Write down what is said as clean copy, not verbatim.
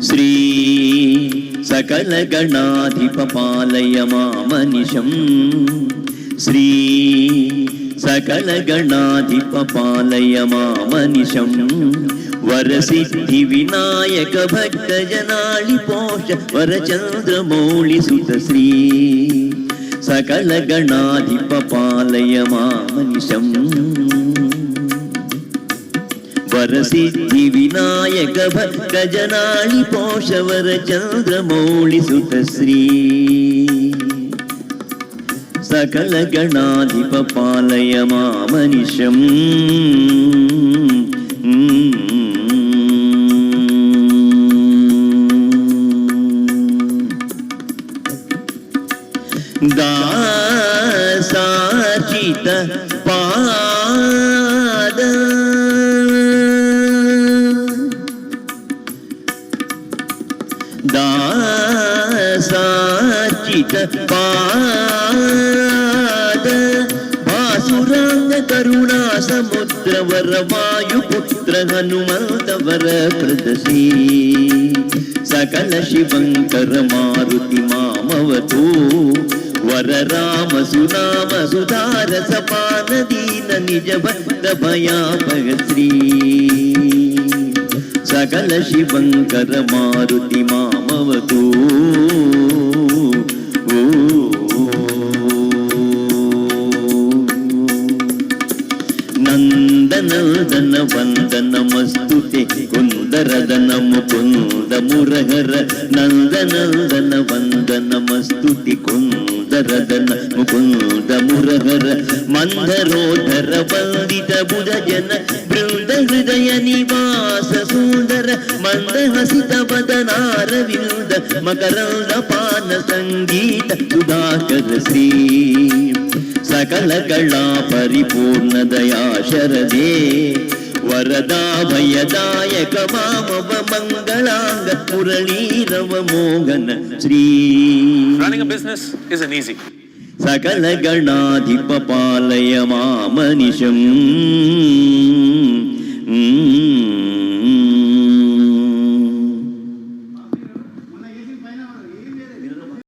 శ్రీ సకల గణాధిప పాలయ మామనిశం. శ్రీ సకల గణాధిప పాలయ మామనిశం. వరసిద్ధి వినాయక భక్త జనాళి పోష వరచంద్రమౌళి సుత శ్రీ సకల గణాధిప పాలయ మామనిశం. వరసిద్ధి వినాయక భక్త జనాళి పోష వరచంద్రమౌళి సుత శ్రీ సకల గణాధిప పాలయ మామనిశం. దాసాచిత పాద దాసాచిత పాద భాసురాంగ కరుణా సముద్ర వర వాయుపుత్ర హనుమంత వర ప్రదశీ సకల శివంకర మారుతి మామవతు వర రామ సునామ సుధారస పానదీన నిజ భక్త భయాపగ శ్రీ సకల శివంకర మారుతి మామవతు. నందనందన వందనమస్తుతే కుందరదన ముకుంద మురహర. నందనందన వందనమస్తుతి కుందరదన ముకుంద మురహర. మందరోధర వందిత బుధ జన బృంద హృదయ నివాస సుందర. మందహసిత వదనార వింద మకరంద పాన సంగీత సుధాకర శ్రీ సకల కళా పరిపూర్ణ దయా శరదే వరదా భయదాయక మామవ మంగళాంగ మురళీరవ మోహన Shri. Running a business isn't easy. సకల గణాధిప పాలయ మామనిశం.